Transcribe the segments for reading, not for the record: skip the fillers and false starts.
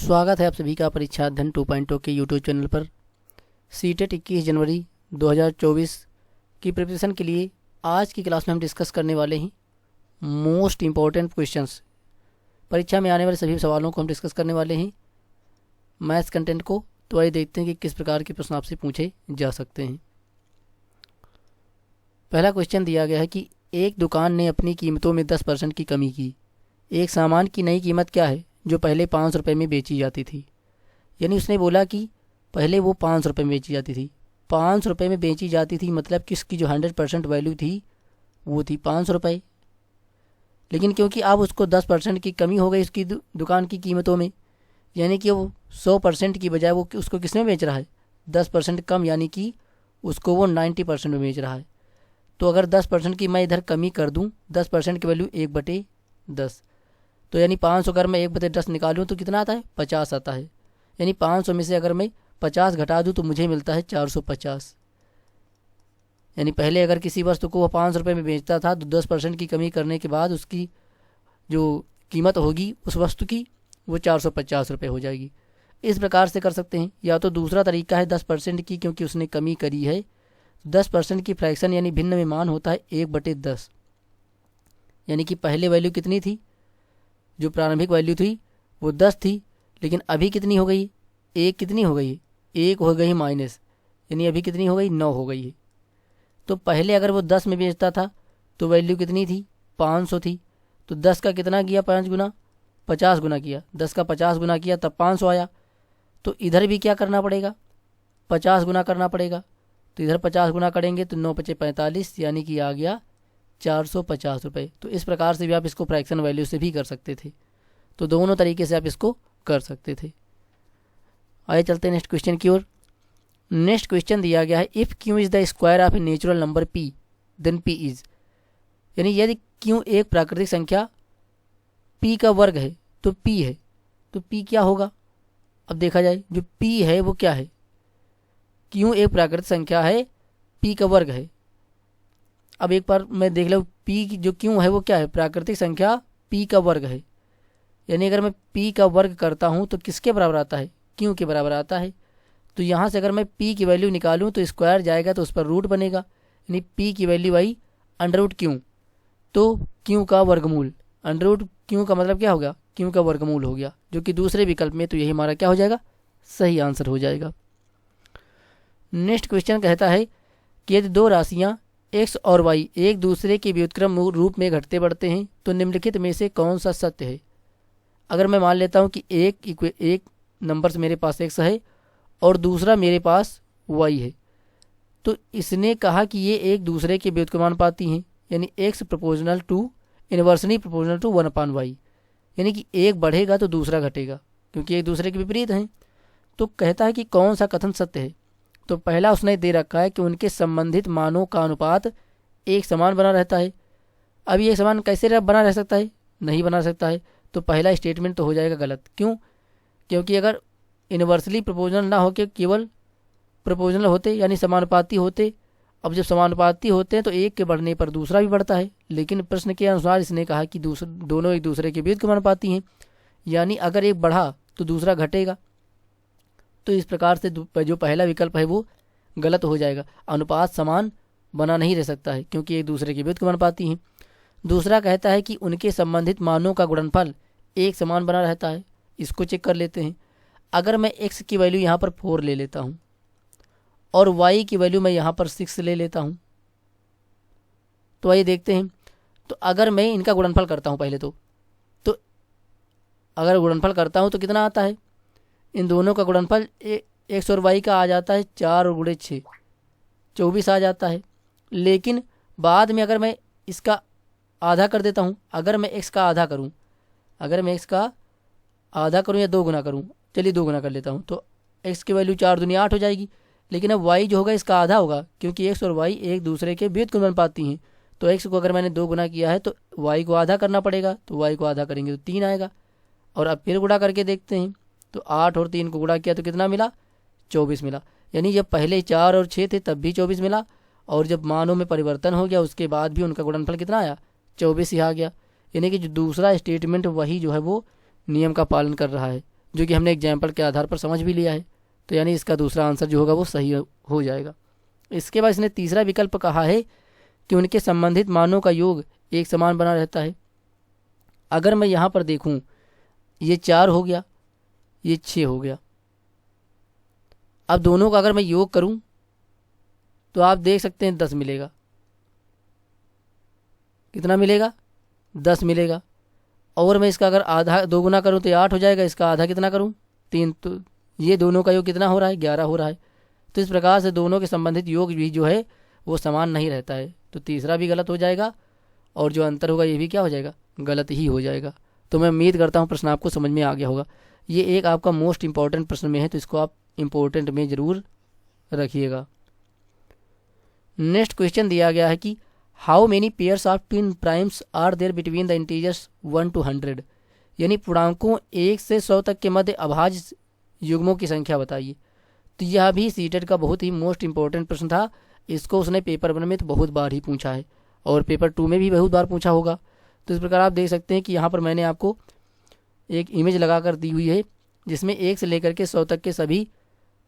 स्वागत है आप सभी का परीक्षा अध्ययन 2.0 के यूट्यूब चैनल पर। सीटेट 21 जनवरी 2024 की प्रिपरेशन के लिए आज की क्लास में हम डिस्कस करने वाले हैं मोस्ट इम्पॉर्टेंट क्वेश्चंस। परीक्षा में आने वाले सभी सवालों को हम डिस्कस करने वाले हैं मैथ्स कंटेंट को। तो आइए देखते हैं कि किस प्रकार के प्रश्न आपसे पूछे जा सकते हैं। पहला क्वेश्चन दिया गया है कि एक दुकान ने अपनी कीमतों में 10% की कमी की। एक सामान की नई कीमत क्या है जो पहले 500 रुपये में बेची जाती थी। यानी उसने बोला कि पहले वो 500 रुपये में बेची जाती थी। 500 रुपये में बेची जाती थी मतलब किसकी जो 100% वैल्यू थी वो थी 500 रुपये। लेकिन क्योंकि अब उसको 10% की कमी हो गई उसकी दुकान की कीमतों में, यानी कि वो 100% की बजाय वो उसको किस में बेच रहा है 10% कम, यानी कि उसको वो 90% में बेच रहा है। तो अगर 10% की मैं इधर कमी कर दूं, 10% की वैल्यू 1/10, तो यानी 500 अगर मैं 1/10 निकालूं तो कितना आता है 50 आता है। यानी 500 में से अगर मैं 50 घटा दूं तो मुझे मिलता है 450। यानी पहले अगर किसी वस्तु को वो 500 रुपये में बेचता था तो 10% की कमी करने के बाद उसकी जो कीमत होगी उस वस्तु की वो 450 रुपये हो जाएगी। इस प्रकार से कर सकते हैं। या तो दूसरा तरीका है 10% की, क्योंकि उसने कमी करी है 10% की फ्रैक्शन यानी भिन्न में मान होता है 1/10। यानी कि पहले वैल्यू कितनी थी, जो प्रारंभिक वैल्यू थी वो 10 थी, लेकिन अभी कितनी हो गई, एक कितनी हो गई, एक हो गई माइनस, यानी अभी कितनी हो गई 9 हो गई है। तो पहले अगर वो 10 में बेचता था तो वैल्यू कितनी थी 500 थी। तो 10 का कितना किया 5 गुना, 50 गुना किया, 10 का 50 गुना किया तब 500 आया। तो इधर भी क्या करना पड़ेगा 50 गुना करना पड़ेगा। तो इधर 50 गुना करेंगे तो 9 × 5 = 45, यानी कि आ गया 450 रुपये। तो इस प्रकार से भी आप इसको फ्रैक्शन वैल्यू से भी कर सकते थे। तो दोनों तरीके से आप इसको कर सकते थे। आइए चलते हैं नेक्स्ट क्वेश्चन की ओर। नेक्स्ट क्वेश्चन दिया गया है if Q is the square of a natural number P then P is. यानी यदि क्यू एक प्राकृतिक संख्या पी का वर्ग है तो पी है, तो पी क्या होगा। अब देखा जाए जो पी है वो क्या है, क्यू एक प्राकृतिक संख्या है पी का वर्ग है। अब एक बार मैं देख लूँ पी जो क्यों है वो क्या है, प्राकृतिक संख्या पी का वर्ग है। यानी अगर मैं पी का वर्ग करता हूँ तो किसके बराबर आता है, क्यों के बराबर आता है। तो यहाँ से अगर मैं पी की वैल्यू निकालूँ तो स्क्वायर जाएगा तो उस पर रूट बनेगा, यानी पी की वैल्यू आई √ क्यू, तो क्यू का वर्गमूल। √ क्यू का मतलब क्या होगा, क्यू का वर्गमूल हो गया, जो कि दूसरे विकल्प में तो यही हमारा क्या हो जाएगा, सही आंसर हो जाएगा। नेक्स्ट क्वेश्चन कहता है कि यदि दो राशियाँ x और y एक दूसरे के व्युत्क्रम रूप में घटते बढ़ते हैं तो निम्नलिखित में से कौन सा सत्य है। अगर मैं मान लेता हूं कि एक नंबर से मेरे पास x है और दूसरा मेरे पास y है, तो इसने कहा कि ये एक दूसरे के व्युत्क्रमानुपाती हैं, यानी x inversely proportional to 1/y, यानी कि एक बढ़ेगा तो दूसरा घटेगा क्योंकि एक दूसरे के विपरीत हैं। तो कहता है कि कौन सा कथन सत्य है। तो पहला उसने दे रखा है कि उनके संबंधित मानों का अनुपात एक समान बना रहता है। अब ये समान कैसे बना रह सकता है, नहीं बना सकता है। तो पहला स्टेटमेंट तो हो जाएगा गलत। क्यों, क्योंकि अगर इनवर्सली प्रोपोर्शनल ना होकर केवल प्रोपोर्शनल होते यानी समानुपाती होते। अब जब समानुपाती होते हैं तो एक के बढ़ने पर दूसरा भी बढ़ता है, लेकिन प्रश्न के अनुसार इसने कहा कि दोनों एक दूसरे के व्युत्क्रमानुपाती हैं, यानी अगर एक बढ़ा तो दूसरा घटेगा। तो इस प्रकार से जो पहला विकल्प है वो गलत हो जाएगा। अनुपात समान बना नहीं रह सकता है क्योंकि एक दूसरे के व्युत्क्रमानुपाती हैं। दूसरा कहता है कि उनके संबंधित मानों का गुणनफल एक समान बना रहता है। इसको चेक कर लेते हैं। अगर मैं x की वैल्यू यहाँ पर 4 ले लेता हूँ और y की वैल्यू मैं यहाँ पर 6 ले लेता हूँ, तो आइए देखते हैं। तो अगर मैं इनका गुणनफल करता हूँ पहले तो अगर गुणनफल करता हूँ तो कितना आता है, इन दोनों का गुणनफल x और y का आ जाता है 4 और गुणे 6 24 आ जाता है। लेकिन बाद में अगर मैं इसका आधा कर देता हूँ, अगर मैं x का आधा करूँ या 2 गुना करूँ, चलिए 2 गुना कर लेता हूँ, तो x की वैल्यू 4 दूनी 8 हो जाएगी। लेकिन अब y जो होगा इसका आधा होगा क्योंकि x और y एक दूसरे के व्युत्क्रमानुपाती हैं। तो x को अगर मैंने 2 गुना किया है तो y को आधा करना पड़ेगा, तो y को आधा करेंगे तो 3 आएगा। और अब फिर गुणा करके देखते हैं तो 8 और 3 को गुणा किया तो कितना मिला 24 मिला। यानी जब पहले 4 और 6 थे तब भी 24 मिला, और जब मानों में परिवर्तन हो गया उसके बाद भी उनका गुणनफल कितना आया 24 ही आ गया। यानी कि जो दूसरा स्टेटमेंट वही जो है वो नियम का पालन कर रहा है। जो कि हमने एग्जाम्पल के आधार पर समझ भी लिया है। तो यानी इसका दूसरा आंसर जो होगा वो सही हो जाएगा। इसके बाद इसने तीसरा विकल्प कहा है कि उनके संबंधित मानों का योग एक समान बना रहता है। अगर मैं यहाँ पर देखूँ, ये 4 हो गया, ये 6 हो गया। अब दोनों का अगर मैं योग करूँ तो आप देख सकते हैं 10 मिलेगा। कितना मिलेगा? 10 मिलेगा। और मैं इसका अगर आधा 2 गुना करूँ तो ये 8 हो जाएगा। इसका आधा कितना करूँ? 3। तो ये दोनों का योग कितना हो रहा है? 11 हो रहा है। तो इस प्रकार से दोनों के संबंधित योग भी जो है वो समान नहीं रहता है। तो तीसरा भी गलत हो जाएगा और जो अंतर होगा ये भी क्या हो जाएगा? गलत ही हो जाएगा। तो मैं उम्मीद करता हूँ प्रश्न आपको समझ में आ गया होगा। ये एक आपका मोस्ट इंपॉर्टेंट प्रश्न में है, तो इसको आप इम्पोर्टेंट में ज़रूर रखिएगा। नेक्स्ट क्वेश्चन दिया गया है कि how many pairs of twin primes are there between the integers 1 to 100, यानी पूर्णांकों 1 से 100 तक के मध्य अभाज्य युग्मों की संख्या बताइए। तो यह भी सीटेट का बहुत ही मोस्ट इंपॉर्टेंट प्रश्न था। इसको उसने पेपर 1 में तो बहुत बार ही पूछा है और पेपर 2 में भी बहुत बार पूछा होगा। तो इस प्रकार आप देख सकते हैं कि यहाँ पर मैंने आपको एक इमेज लगा कर दी हुई है जिसमें 1 से लेकर के 100 तक के सभी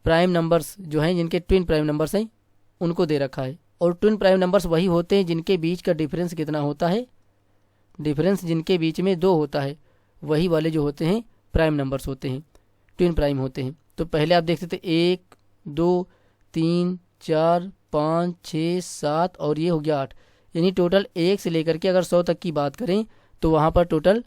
प्राइम नंबर्स जो हैं, जिनके ट्विन प्राइम नंबर्स हैं, उनको दे रखा है। और ट्विन प्राइम नंबर्स वही होते हैं जिनके बीच का डिफरेंस कितना होता है? डिफरेंस जिनके बीच में 2 होता है, वही वाले जो होते हैं प्राइम नंबर्स होते हैं, ट्विन प्राइम होते हैं। तो पहले आप देख सकते 1 2 3 4 5 6 7 और ये हो गया 8, यानी टोटल 1 से लेकर के अगर 100 तक की बात करें तो वहाँ पर टोटल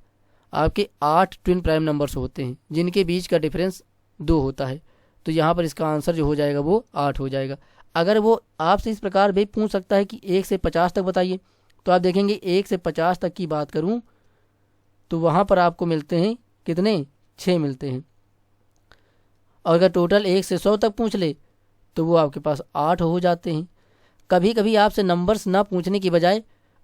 आपके 8 ट्विन प्राइम नंबर्स होते हैं जिनके बीच का डिफरेंस 2 होता है। तो यहाँ पर इसका आंसर जो हो जाएगा वो 8 हो जाएगा। अगर वो आपसे इस प्रकार भी पूछ सकता है कि 1 से 50 तक बताइए, तो आप देखेंगे 1 से 50 तक की बात करूं तो वहाँ पर आपको मिलते हैं कितने? 6 मिलते हैं। और अगर टोटल 1 से 100 तक पूछ ले तो वो आपके पास 8 हो जाते हैं। कभी कभी आपसे नंबर्स ना पूछने की बजाय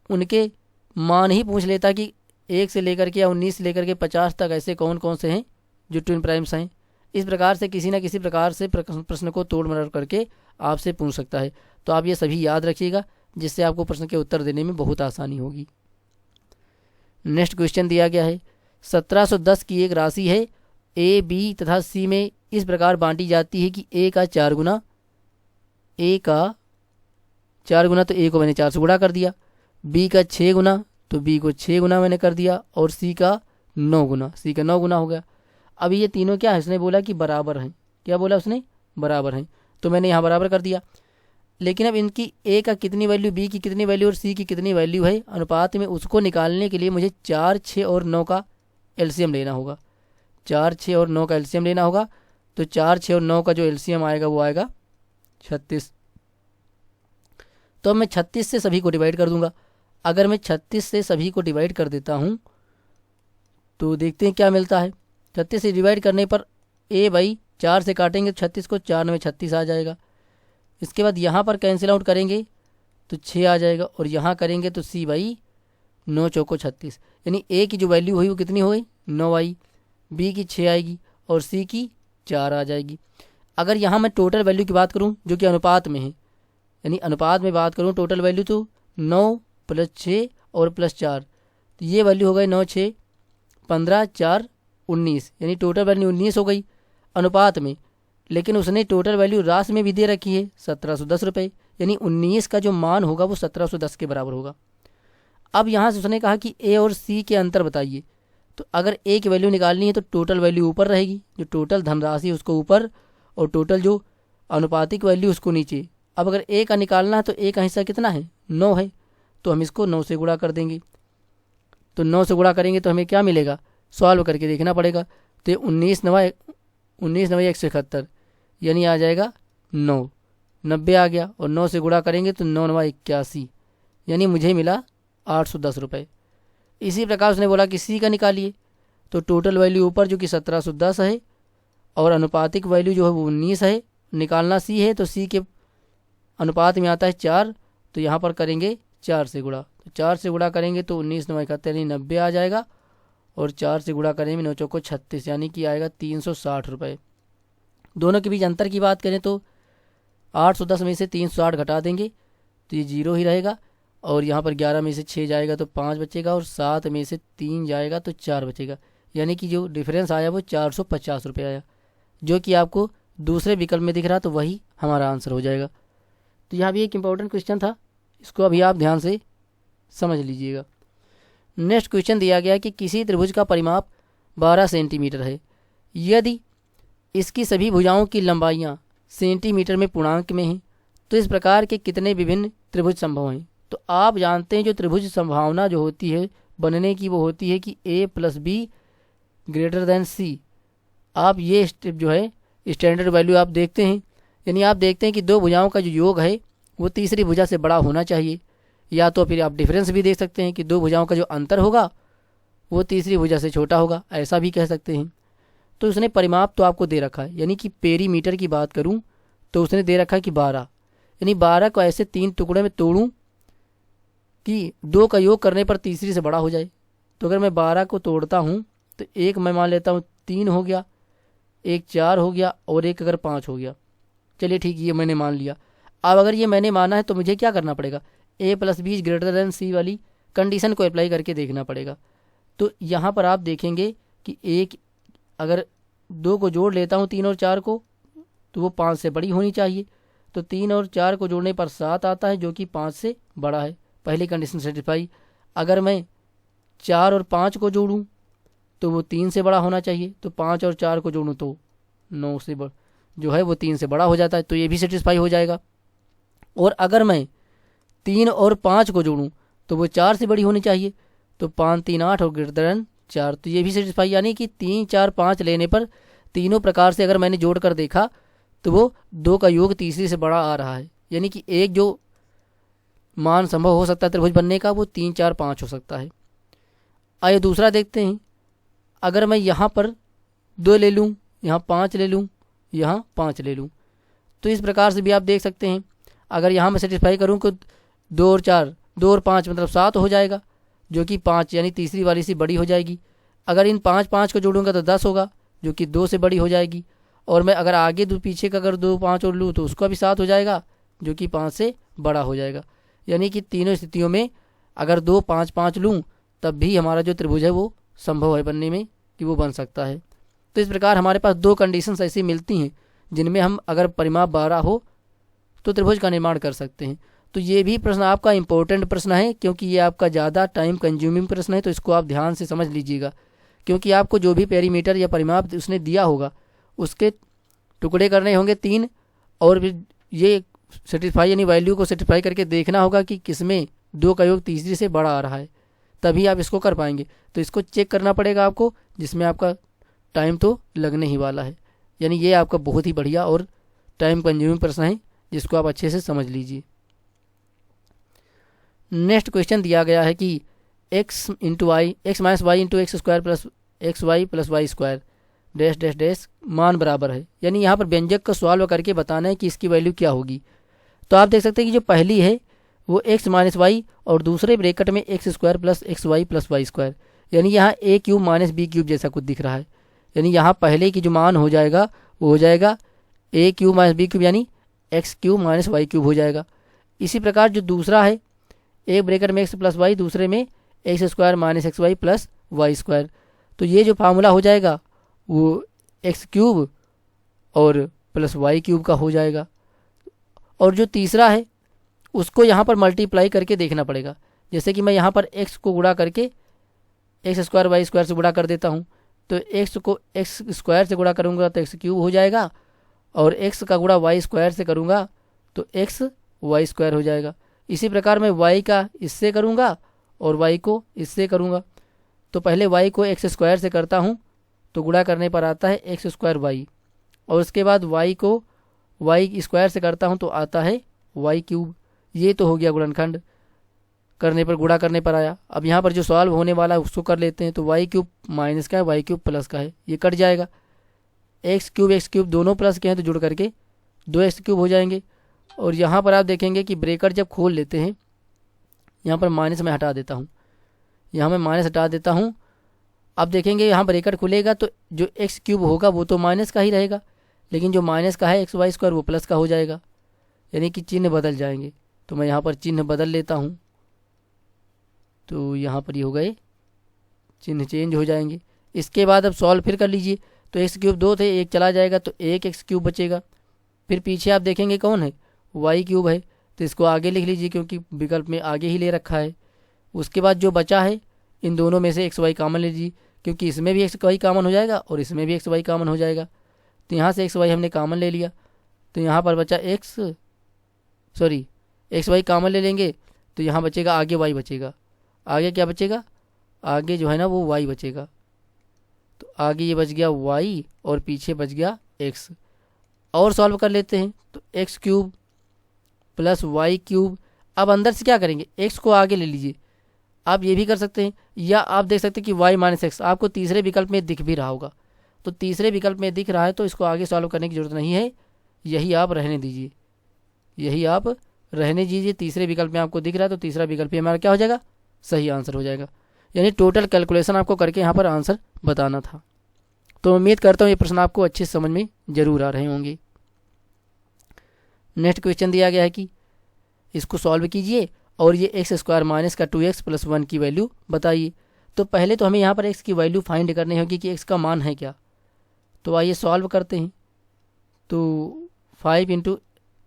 उनके मान ही पूछ लेता कि 1 से लेकर के या 19 से लेकर के 50 तक ऐसे कौन कौन से हैं जो ट्विन प्राइम्स हैं। इस प्रकार से किसी न किसी प्रकार से प्रश्न को तोड़ मरोड़ करके आपसे पूछ सकता है। तो आप ये सभी याद रखिएगा, जिससे आपको प्रश्न के उत्तर देने में बहुत आसानी होगी। नेक्स्ट क्वेश्चन दिया गया है 1710 की एक राशि है ए, बी तथा सी में इस प्रकार बांटी जाती है कि ए का 4 गुना, तो ए को मैंने 4 से गुणा कर दिया, बी का 6 गुना तो बी को 6 गुना मैंने कर दिया, और सी का 9 गुना, सी का 9 गुना हो गया। अब ये तीनों क्या है? उसने बोला कि बराबर हैं। क्या बोला उसने? बराबर हैं। तो मैंने यहाँ बराबर कर दिया। लेकिन अब इनकी ए का कितनी वैल्यू, बी की कितनी वैल्यू और सी की कितनी वैल्यू है अनुपात में, उसको निकालने के लिए मुझे 4, 6 और 9 का एलसीएम लेना होगा। 4, 6 और 9 का एलसीएम लेना होगा। तो 4, 6 और 9 का जो एलसीएम आएगा वो आएगा 36। तो अब मैं 36 से सभी को डिवाइड कर दूंगा। अगर मैं 36 से सभी को डिवाइड कर देता हूँ तो देखते हैं क्या मिलता है। 36 से डिवाइड करने पर ए बाई 4 से काटेंगे तो 36 को, 4 में 36 आ जाएगा। इसके बाद यहाँ पर कैंसिल आउट करेंगे तो 6 आ जाएगा, और यहाँ करेंगे तो सी बाई 9 चौको 36, यानी ए की जो वैल्यू हुई वो कितनी हो गई? 9 आई, बी की 6 आएगी और सी की 4 आ जाएगी। अगर यहाँ मैं टोटल वैल्यू की बात करूँ जो कि अनुपात में है, यानी अनुपात में बात करूँ टोटल वैल्यू, तो 9 + 6 और +4, तो ये वैल्यू हो गई 9, 6, 15, 4, 19, यानी टोटल वैल्यू 19 हो गई अनुपात में। लेकिन उसने टोटल वैल्यू राशि में भी दे रखी है 1710 रुपये, यानी 19 का जो मान होगा वो 1710 के बराबर होगा। अब यहाँ से उसने कहा कि ए और सी के अंतर बताइए। तो अगर ए की वैल्यू निकालनी है तो टोटल वैल्यू ऊपर रहेगी, जो टोटल धनराशि उसको ऊपर और टोटल जो अनुपातिक वैल्यू उसको नीचे। अब अगर ए का निकालना है तो ए का हिस्सा कितना है? 9 है, तो हम इसको 9 से गुणा कर देंगे। तो 9 से गुणा करेंगे तो हमें क्या मिलेगा? सॉल्व करके देखना पड़ेगा। तो 19 नवा 171, यानी आ जाएगा 9, 90 आ गया, और 9 से गुणा करेंगे तो 9 नवा 81, यानी मुझे मिला 810 रुपये। इसी प्रकार उसने बोला कि सी का निकालिए। तो टोटल वैल्यू ऊपर जो कि 1710 है और अनुपातिक वैल्यू जो है वो 19 है, निकालना सी है, तो सी के अनुपात में आता है 4, तो यहाँ पर करेंगे 4 से गुणा। तो 4 से गुणा करेंगे तो 19 9 71 यानी 90 आ जाएगा, और 4 से गुणा करेंगे 9 चौको 36, यानी कि आएगा 360 रुपये। दोनों के बीच अंतर की बात करें तो 810 में से 360 घटा देंगे तो ये 0 ही रहेगा, और यहाँ पर 11 में से 6 जाएगा तो 5 बचेगा, और 7 में से 3 जाएगा तो 4 बचेगा, यानी कि जो डिफरेंस आया वो 450 रुपये आया, जो कि आपको दूसरे विकल्प में दिख रहा, तो वही हमारा आंसर हो जाएगा। तो यहाँ भी एक इम्पॉर्टेंट क्वेश्चन था, इसको अभी आप ध्यान से समझ लीजिएगा। नेक्स्ट क्वेश्चन दिया गया कि किसी त्रिभुज का परिमाप 12 सेंटीमीटर है, यदि इसकी सभी भुजाओं की लंबाइयाँ सेंटीमीटर में पूर्णांक में हैं, तो इस प्रकार के कितने विभिन्न त्रिभुज संभव हैं। तो आप जानते हैं जो त्रिभुज संभावना जो होती है बनने की, वो होती है कि a + b > c। आप ये स्टेप जो है स्टैंडर्ड वैल्यू आप देखते हैं, यानी आप देखते हैं कि दो भुजाओं का जो योग है वो तीसरी भुजा से बड़ा होना चाहिए, या तो फिर आप डिफरेंस भी देख सकते हैं कि दो भुजाओं का जो अंतर होगा वो तीसरी भुजा से छोटा होगा, ऐसा भी कह सकते हैं। तो उसने परिमाप तो आपको दे रखा है, यानी कि पेरीमीटर की बात करूं तो उसने दे रखा है कि 12, यानी 12 को ऐसे 3 टुकड़े में तोड़ूं कि 2 का योग करने पर तीसरी से बड़ा हो जाए। तो अगर मैं 12 को तोड़ता हूं तो एक मैं मान लेता हूं 3 हो गया, एक 4 हो गया, और एक अगर 5 हो गया। चलिए ठीक, ये मैंने मान लिया। अब अगर ये मैंने माना है तो मुझे क्या करना पड़ेगा, a + b > c वाली कंडीशन को अप्लाई करके देखना पड़ेगा। तो यहाँ पर आप देखेंगे कि एक अगर 2 को जोड़ लेता हूँ 3 और 4 को, तो वो 5 से बड़ी होनी चाहिए। तो 3 और 4 को जोड़ने पर 7 आता है, जो कि 5 से बड़ा है, पहली कंडीशन सेटिस्फाई। अगर मैं 4 और 5 को जोड़ूं तो वो 3 से बड़ा होना चाहिए, तो 5 और 4 को जोड़ूं तो 9 से जो है वो 3 से बड़ा हो जाता है, तो ये भी सेटिस्फाई हो जाएगा। और अगर मैं 3 और 5 को जोड़ूं तो वो 4 से बड़ी होनी चाहिए, तो 5 3 8 और > 4, तो ये भी सेटिस्फाई। यानी कि 3 4 5 लेने पर तीनों प्रकार से अगर मैंने जोड़ कर देखा तो वो 2 का योग तीसरी से बड़ा आ रहा है, यानी कि एक जो मान संभव हो सकता है त्रिभुज बनने का वो 3 4 5 हो सकता है। आइए दूसरा देखते हैं। अगर मैं यहाँ पर 2 ले लूँ, यहाँ 5 ले लूँ, यहाँ 5 ले लूँ, तो इस प्रकार से भी आप देख सकते हैं। अगर यहाँ मैं सेटिस्फाई करूँ कि 2 और 4, 2 और 5 मतलब 7 हो जाएगा, जो कि 5 यानी तीसरी वाली से बड़ी हो जाएगी। अगर इन 5 5 को जोड़ूंगा तो 10 होगा, जो कि 2 से बड़ी हो जाएगी। और मैं अगर आगे पीछे का अगर 2 5 और लूँ तो उसका भी 7 हो जाएगा, जो कि 5 से बड़ा हो जाएगा। यानी कि तीनों स्थितियों में अगर 2 5 5 लूँ तब भी हमारा जो त्रिभुज है वो संभव है बनने में, कि वो बन सकता है। तो इस प्रकार हमारे पास 2 कंडीशंस ऐसी मिलती हैं जिनमें हम अगर परिमाप 12 हो तो त्रिभुज का निर्माण कर सकते हैं। तो ये भी प्रश्न आपका इम्पोर्टेंट प्रश्न है, क्योंकि ये आपका ज़्यादा टाइम कंज्यूमिंग प्रश्न है, तो इसको आप ध्यान से समझ लीजिएगा। क्योंकि आपको जो भी पेरीमीटर या परिमाप उसने दिया होगा उसके टुकड़े करने होंगे 3, और फिर ये सेटिस्फाई यानी वैल्यू को सेटिस्फाई करके देखना होगा कि किसमें 2 का योग तीसरी से बड़ा आ रहा है, तभी आप इसको कर पाएंगे। तो इसको चेक करना पड़ेगा आपको, जिसमें आपका टाइम तो लगने ही वाला है। यानी ये आपका बहुत ही बढ़िया और टाइम कंज्यूमिंग प्रश्न है, जिसको आप अच्छे से समझ लीजिए। नेक्स्ट क्वेश्चन दिया गया है कि x - y × x² + xy + y² dash dash dash मान बराबर है। यानी यहाँ पर व्यंजक को सॉल्व करके बताना है कि इसकी वैल्यू क्या होगी। तो आप देख सकते हैं कि जो पहली है वो x - y और दूसरे ब्रैकेट में x² + xy + y², यानी यहाँ a³ - b³ जैसा कुछ दिख रहा है। यानी यहाँ पहले की जो मान हो जाएगा वो हो जाएगा a³ - b³ यानी x³ - y³ हो जाएगा। इसी प्रकार जो दूसरा है एक ब्रैकेट में x + y, दूसरे में x² - xy + y², तो ये जो फार्मूला हो जाएगा वो x³ और प्लस y³ का हो जाएगा। और जो तीसरा है उसको यहाँ पर मल्टीप्लाई करके देखना पड़ेगा। जैसे कि मैं यहाँ पर x को गुणा करके x² y² से गुणा कर देता हूँ, तो x को x² से गुणा करूँगा तो x³ हो जाएगा, और x का गुणा y² से करूँगा तो x y² हो जाएगा। इसी प्रकार मैं y का इससे करूँगा और y को इससे करूँगा। तो पहले y को x² से करता हूँ तो गुणा करने पर आता है x² y, और उसके बाद y को y² से करता हूँ तो आता है y³। ये तो हो गया गुणनखंड करने पर, गुणा करने पर आया। अब यहाँ पर जो सॉल्व होने वाला है उसको कर लेते हैं। तो y³ माइनस का है, y³ प्लस का है, ये कट जाएगा। x³ दोनों प्लस के हैं तो जुड़ करके 2x³ हो जाएंगे। और यहाँ पर आप देखेंगे कि ब्रेकेट जब खोल लेते हैं, यहाँ पर माइनस मैं हटा देता हूँ, यहाँ मैं माइनस हटा देता हूँ। अब देखेंगे यहाँ ब्रेकेट खुलेगा तो जो x³ होगा वो तो माइनस का ही रहेगा, लेकिन जो माइनस का है xy² वो प्लस का हो जाएगा, यानी कि चिन्ह बदल जाएंगे। तो मैं यहाँ पर चिन्ह बदल लेता हूँ, तो यहाँ पर ये हो गए चिन्ह चेंज हो जाएंगे। इसके बाद अब सॉल्व फिर कर लीजिए। तो एक्स क्यूब 2 थे, एक चला जाएगा तो एक एक्स क्यूब बचेगा। फिर पीछे आप देखेंगे कौन है, वाई क्यूब है, तो इसको आगे लिख लीजिए क्योंकि विकल्प में आगे ही ले रखा है। उसके बाद जो बचा है इन दोनों में से एक्स वाई कॉमन ले लीजिए क्योंकि इसमें भी एक्स वाई कॉमन हो जाएगा और इसमें भी एक्स वाई कॉमन हो जाएगा। तो यहाँ से एक्स वाई हमने कॉमन ले लिया, तो यहाँ पर बचा एक्स वाई कॉमन ले लेंगे तो यहाँ बचेगा आगे वाई बचेगा। आगे क्या बचेगा, आगे जो है ना वो वाई बचेगा। तो आगे ये बच गया वाई और पीछे बच गया एक्स। और सॉल्व कर लेते हैं तो X cube plus Y cube. अब अंदर से क्या करेंगे, एक्स को आगे ले लीजिए। आप ये भी कर सकते हैं या आप देख सकते हैं कि वाई माइनस एक्स आपको तीसरे विकल्प में दिख भी रहा होगा। तो तीसरे विकल्प में दिख रहा है तो इसको आगे सॉल्व करने की ज़रूरत नहीं है, यही आप रहने दीजिए, यही आप रहने दीजिए। तीसरे विकल्प में आपको दिख रहा है तो तीसरा विकल्प ही हमारा क्या हो जाएगा, सही आंसर हो जाएगा। यानी टोटल कैलकुलेशन आपको करके यहाँ पर आंसर बताना था। तो उम्मीद करता हूँ ये प्रश्न आपको अच्छे समझ में जरूर आ रहे होंगे। नेक्स्ट क्वेश्चन दिया गया है कि इसको सॉल्व कीजिए और ये एक्स स्क्वायर माइनस का 2x प्लस 1 की वैल्यू बताइए। तो पहले तो हमें यहाँ पर x की वैल्यू फाइंड करनी होगी कि x का मान है क्या। तो आइए सॉल्व करते हैं। तो 5 इंटू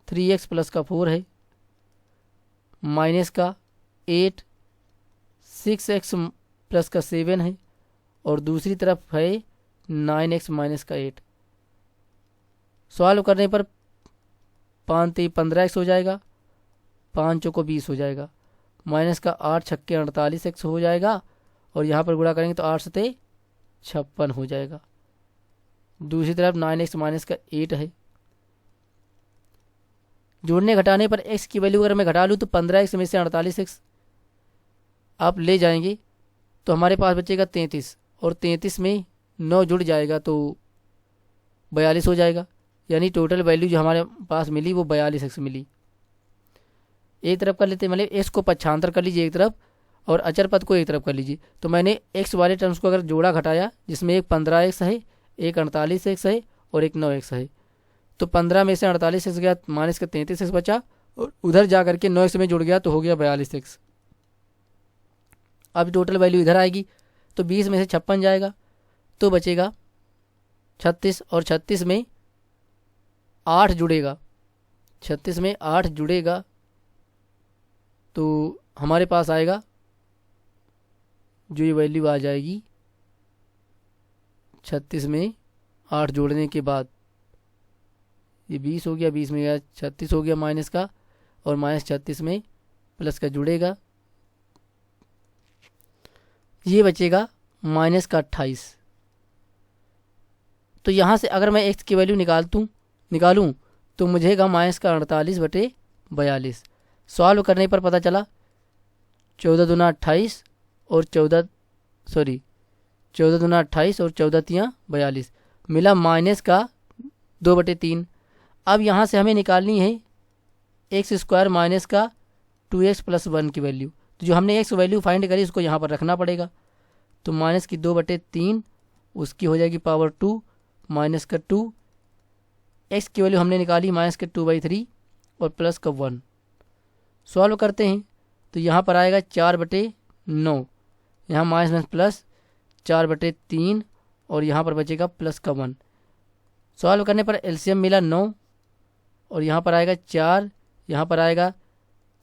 3x प्लस का 4 है, माइनस का 8, 6x प्लस का 7 है और दूसरी तरफ है 9x माइनस का 8। सॉल्व करने पर 5 15x हो जाएगा, 5 चौको 20 हो जाएगा, माइनस का 8 छक्के 48x हो जाएगा और यहाँ पर गुणा करेंगे तो 8 सते 56 हो जाएगा। दूसरी तरफ 9x माइनस का 8 है। जोड़ने घटाने पर x की वैल्यू अगर मैं घटा लूँ तो 15x में से 48x आप ले जाएंगे तो हमारे पास बचेगा 33 और 33 में 9 जुड़ जाएगा तो 42 हो जाएगा। यानी टोटल वैल्यू जो हमारे पास मिली वो 42x मिली। एक तरफ कर लेते हैं, मतलब x को पक्षांतर कर लीजिए एक तरफ और अचर पद को एक तरफ कर लीजिए। तो मैंने x वाले टर्म्स को अगर जोड़ा घटाया जिसमें एक 15x है, एक 48x है और एक 9x है, तो 15 में से 48x गया, माइनस का 33x बचा और उधर जा करके 9x में जुड़ गया तो हो गया 42x। अब टोटल वैल्यू इधर आएगी तो 20 में से 56 जाएगा तो बचेगा 36 और 36 में 8 जुड़ेगा, 36 में 8 जुड़ेगा तो हमारे पास आएगा जो ये वैल्यू आ जाएगी 36 में 8 जोड़ने के बाद ये 20 हो गया, 20 में गया 36 हो गया माइनस का और माइनस 36 में प्लस का जुड़ेगा, ये बचेगा माइनस का 28। तो यहाँ से अगर मैं x की वैल्यू निकालूँ तो मुझेगा माइनस का 48/42। सॉल्व करने पर पता चला 14 दूना 28 और 14 दूना 28 और 14 तियाँ 42 मिला माइनस का 2/3। अब यहाँ से हमें निकालनी है एक्स स्क्वायर माइनस का 2x प्लस 1 की वैल्यू। तो जो हमने x वैल्यू फाइंड करी उसको यहाँ पर रखना पड़ेगा। तो माइनस की 2/3 उसकी हो जाएगी पावर 2 माइनस का 2, x की वैल्यू हमने निकाली माइनस के 2/3 और प्लस का 1। सॉल्व करते हैं तो यहाँ पर आएगा 4/9, यहाँ माइनस में प्लस 4/3 और यहाँ पर बचेगा प्लस का 1। सॉल्व करने पर एलसीएम मिला 9 और यहाँ पर आएगा 4, यहाँ पर आएगा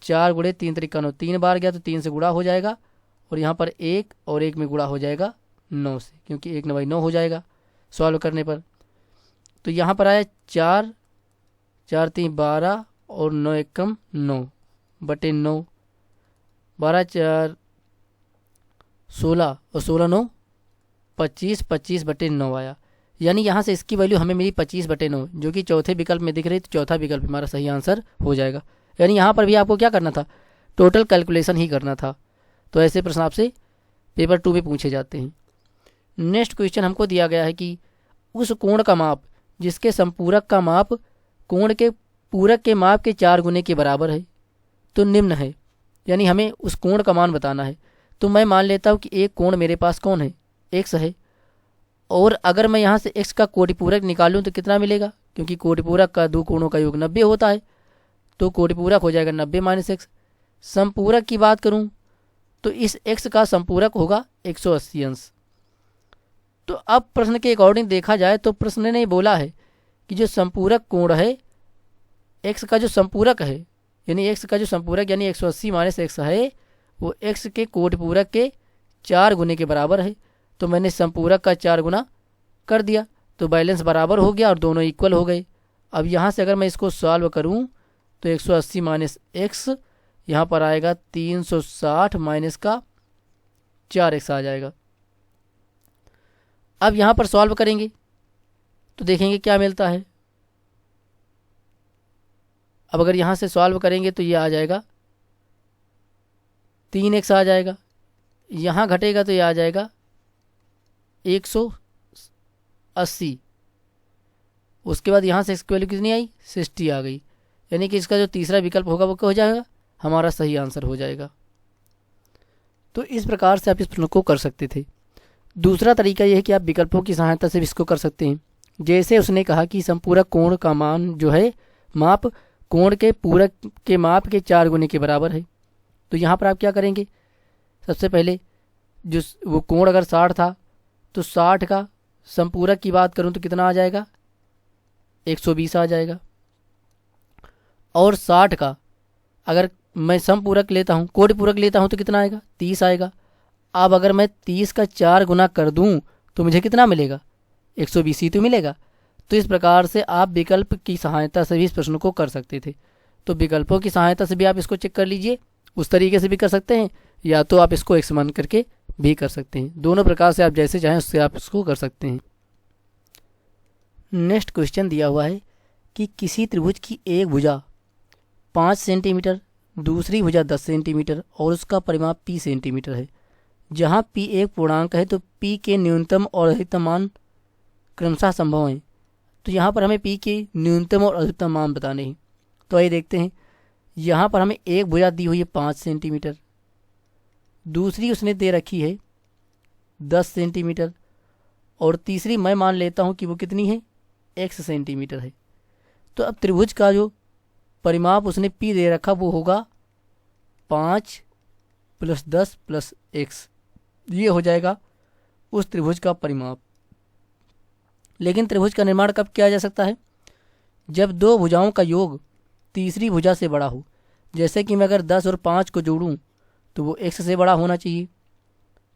4 गुणे 3 त्रिका 9, 3 बार गया तो 3 से गुणा हो जाएगा और यहाँ पर 1 और 1 में गुणा हो जाएगा 9 से, क्योंकि 1 9 हो जाएगा सॉल्व करने पर। तो यहाँ पर आया 4, 4 3 12 और 9 एकम 9/9, 12 4 16 और 16 9 25, 25/9 आया। यानी यहाँ से इसकी वैल्यू हमें मिली 25/9 जो कि चौथे विकल्प में दिख रही, तो चौथा विकल्प हमारा सही आंसर हो जाएगा। यानी यहाँ पर भी आपको क्या करना था, टोटल कैलकुलेशन ही करना था। तो ऐसे प्रश्न आपसे पेपर 2 में पूछे जाते हैं। नेक्स्ट क्वेश्चन हमको दिया गया है कि उस कोण का माप जिसके संपूरक का माप कोण के पूरक के माप के 4 गुने के बराबर है तो निम्न है। यानी हमें उस कोण का मान बताना है। तो मैं मान लेता हूँ कि एक कोण मेरे पास कौन है, x है, और अगर मैं यहाँ से x का कोटिपूरक निकालूँ तो कितना मिलेगा, क्योंकि कोटिपूरक का 2 कोणों का योग 90 होता है, तो कोटिपूरक हो जाएगा 90 माइनस x। संपूरक की बात करूँ तो इस x का संपूरक होगा 180 अंश। तो अब प्रश्न के अकॉर्डिंग देखा जाए तो प्रश्न ने बोला है कि जो संपूरक कोण है एक्स का जो संपूरक है, यानी एक्स का जो संपूरक यानी 180 माइनस एक्स है, वो एक्स के कोट पूरक के 4 गुने के बराबर है। तो मैंने संपूरक का 4 गुना कर दिया तो बैलेंस बराबर हो गया और दोनों इक्वल हो गए। अब यहाँ से अगर मैं इसको सॉल्व करूँ तो 180 माइनस एक्स यहाँ पर आएगा 360 माइनस का 4x आ जाएगा। अब यहाँ पर सॉल्व करेंगे तो देखेंगे क्या मिलता है। अब अगर यहाँ से सॉल्व करेंगे तो ये आ जाएगा 3x आ जाएगा, यहाँ घटेगा तो ये आ जाएगा 180। उसके बाद यहाँ से इसकी वैल्यू कितनी आई, 60 आ गई, यानी कि इसका जो तीसरा विकल्प होगा वो क्या हो जाएगा, हमारा सही आंसर हो जाएगा। तो इस प्रकार से आप इस प्रश्न को कर सकते थे। दूसरा तरीका यह है कि आप विकल्पों की सहायता से भी इसको कर सकते हैं। जैसे उसने कहा कि संपूरक कोण का मान जो है माप कोण के पूरक के माप के 4 गुने के बराबर है। तो यहाँ पर आप क्या करेंगे, सबसे पहले जो वो कोण अगर 60 था तो 60 का संपूरक की बात करूँ तो कितना आ जाएगा, 120 आ जाएगा। और 60 का अगर मैं समपूरक लेता हूँ, कोटि पूरक लेता हूँ तो कितना आएगा, 30 आएगा। अब अगर मैं 30 का 4 गुना कर दूँ तो मुझे कितना मिलेगा, 120 ही तो मिलेगा। तो इस प्रकार से आप विकल्प की सहायता से भी इस प्रश्न को कर सकते थे। तो विकल्पों की सहायता से भी आप इसको चेक कर लीजिए, उस तरीके से भी कर सकते हैं, या तो आप इसको एक्स मान करके भी कर सकते हैं। दोनों प्रकार से आप जैसे चाहें उससे आप इसको कर सकते हैं। नेक्स्ट क्वेश्चन दिया हुआ है कि किसी त्रिभुज की एक भुजा 5 सेंटीमीटर, दूसरी भुजा 10 सेंटीमीटर और उसका परिमाप p सेंटीमीटर है। जहाँ p एक पूर्णांक है तो p के न्यूनतम और अधिकतम मान क्रमशः संभव हैं। तो यहाँ पर हमें p के न्यूनतम और अधिकतम मान बताने हैं। तो आइए देखते हैं। यहाँ पर हमें एक भुजा दी हुई है 5 सेंटीमीटर, दूसरी उसने दे रखी है 10 सेंटीमीटर और तीसरी मैं मान लेता हूँ कि वो कितनी है, x सेंटीमीटर है। तो अब त्रिभुज का जो परिमाप उसने p दे रखा वो होगा 5 + 10 + x, ये हो जाएगा उस त्रिभुज का परिमाप। लेकिन त्रिभुज का निर्माण कब किया जा सकता है, जब दो भुजाओं का योग तीसरी भुजा से बड़ा हो। जैसे कि मैं अगर 10 और 5 को जोड़ूं तो वो x से बड़ा होना चाहिए,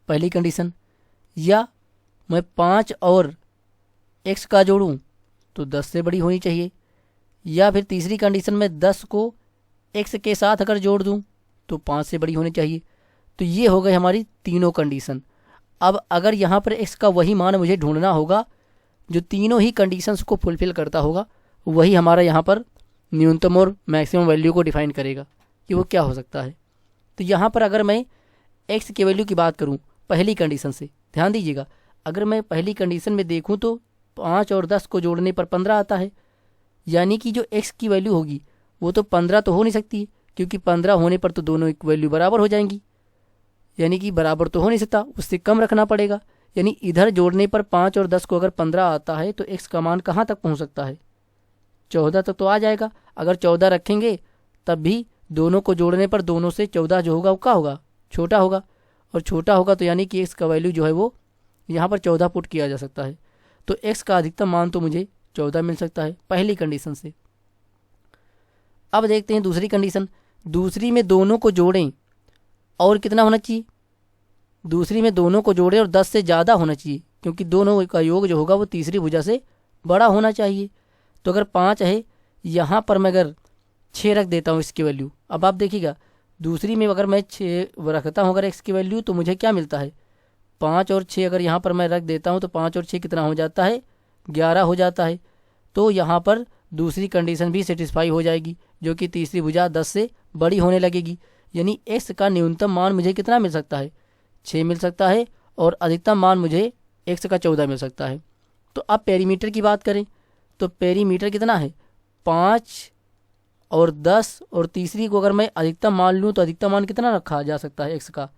पहली कंडीशन। या मैं 5 और x का जोड़ूं तो 10 से बड़ी होनी चाहिए। या फिर तीसरी कंडीशन में 10 को x के साथ अगर जोड़ दूं तो 5 से बड़ी होनी चाहिए। तो ये हो गई हमारी तीनों कंडीशन। अब अगर यहाँ पर x का वही मान मुझे ढूंढना होगा जो तीनों ही कंडीशंस को फुलफिल करता होगा, वही हमारा यहाँ पर न्यूनतम और मैक्सिमम वैल्यू को डिफाइन करेगा कि वो क्या हो सकता है। तो यहाँ पर अगर मैं x की वैल्यू की बात करूँ पहली कंडीशन से, ध्यान दीजिएगा, अगर मैं पहली कंडीशन में देखूँ तो 5 और 10 को जोड़ने पर 15 आता है। यानी कि जो x की वैल्यू होगी वो तो 15 तो हो नहीं सकती, क्योंकि 15 होने पर तो दोनों एक वैल्यू बराबर हो जाएंगी। यानी कि बराबर तो हो नहीं सकता, उससे कम रखना पड़ेगा। यानी इधर जोड़ने पर 5 और 10 को अगर 15 आता है तो x का मान कहाँ तक पहुँच सकता है, 14 तक तो आ जाएगा। अगर 14 रखेंगे तब भी दोनों को जोड़ने पर दोनों से 14 जो होगा वो क्या होगा, छोटा होगा। और छोटा होगा तो यानी कि x का वैल्यू जो है वो यहाँ पर 14 पुट किया जा सकता है। तो x का अधिकतम मान तो मुझे 14 मिल सकता है पहली कंडीशन से। अब देखते हैं दूसरी कंडीशन। दूसरी में दोनों को जोड़ें और कितना होना चाहिए, दूसरी में दोनों को जोड़ें और 10 से ज़्यादा होना चाहिए, क्योंकि दोनों का योग जो होगा वो तीसरी भुजा से बड़ा होना चाहिए। तो अगर 5 है, यहाँ पर मैं अगर 6 रख देता हूँ इसकी वैल्यू। अब आप देखिएगा दूसरी में अगर मैं 6 रखता हूँ अगर x की वैल्यू, तो मुझे क्या मिलता है, 5 और 6 अगर यहाँ पर मैं रख देता हूँ तो 5 और 6 कितना हो जाता है, 11 हो जाता है। तो यहाँ पर दूसरी कंडीशन भी सेटिस्फाई हो जाएगी, जो कि तीसरी भुजा 10 से बड़ी होने लगेगी। यानी x का न्यूनतम मान मुझे कितना मिल सकता है, 6 मिल सकता है, और अधिकतम मान मुझे x का 14 मिल सकता है। तो अब पेरीमीटर की बात करें तो पेरीमीटर कितना है, 5 और 10, और तीसरी को अगर मैं अधिकतम मान लूँ तो अधिकतम मान कितना रखा जा सकता है, x का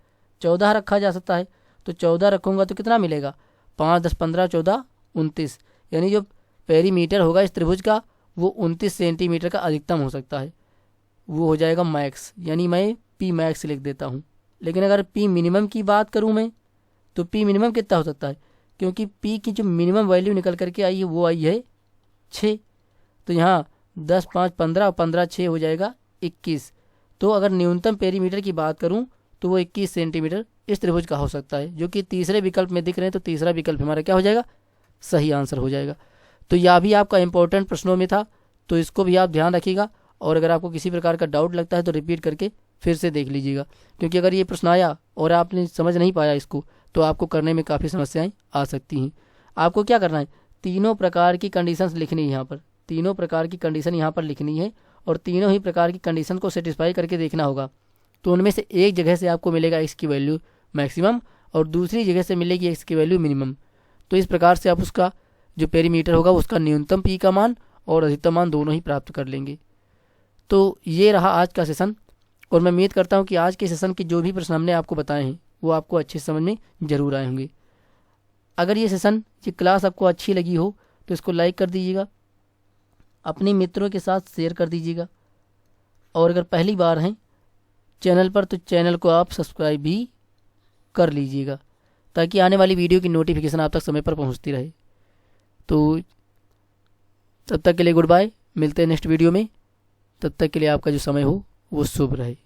14 रखा जा सकता है। तो 14 रखूँगा तो कितना मिलेगा, 5 10 15 14 29। यानी जो पेरीमीटर होगा इस त्रिभुज का वो 29 सेंटीमीटर का अधिकतम हो सकता है, वो हो जाएगा मैक्स। यानी मैं p मैक्स लिख देता हूँ। लेकिन अगर p मिनिमम की बात करूँ मैं तो p मिनिमम कितना हो सकता है, क्योंकि पी की जो मिनिमम वैल्यू निकल करके आई है वो आई है 6। तो यहाँ 10, 5, 15 और 15, 6 हो जाएगा 21। तो अगर न्यूनतम पेरीमीटर की बात करूँ तो वो 21 सेंटीमीटर इस त्रिभुज का हो सकता है, जो कि तीसरे विकल्प में दिख रहे हैं। तो तीसरा विकल्प हमारा क्या हो जाएगा, सही आंसर हो जाएगा। तो यह भी आपका इंपॉर्टेंट प्रश्नों में था, तो इसको भी आप ध्यान रखिएगा। और अगर आपको किसी प्रकार का डाउट लगता है तो रिपीट करके फिर से देख लीजिएगा, क्योंकि अगर ये प्रश्न आया और आपने समझ नहीं पाया इसको तो आपको करने में काफ़ी समस्याएं आ सकती हैं। आपको क्या करना है, तीनों प्रकार की कंडीशंस लिखनी है यहाँ पर, तीनों प्रकार की कंडीशन यहाँ पर लिखनी है और तीनों ही प्रकार की कंडीशन को सेटिस्फाई करके देखना होगा। तो उनमें से एक जगह से आपको मिलेगा एक्स की वैल्यू मैक्सिमम और दूसरी जगह से मिलेगी एक्स की वैल्यू मिनिमम। तो इस प्रकार से आप उसका जो पेरीमीटर होगा उसका न्यूनतम पी का मान और अधिकतम मान दोनों ही प्राप्त कर लेंगे। तो ये रहा आज का सेशन, और मैं उम्मीद करता हूँ कि आज के सेशन के जो भी प्रश्न हमने आपको बताए हैं वो आपको अच्छे समझ में ज़रूर आए होंगे। अगर ये सेशन, ये क्लास आपको अच्छी लगी हो तो इसको लाइक कर दीजिएगा, अपने मित्रों के साथ शेयर कर दीजिएगा, और अगर पहली बार हैं चैनल पर तो चैनल को आप सब्सक्राइब भी कर लीजिएगा, ताकि आने वाली वीडियो की नोटिफिकेशन आप तक समय पर पहुंचती रहे। तो तब तक के लिए गुड बाय, मिलते हैं नेक्स्ट वीडियो में। तब तक के लिए आपका जो समय हो वो शुभ रहे।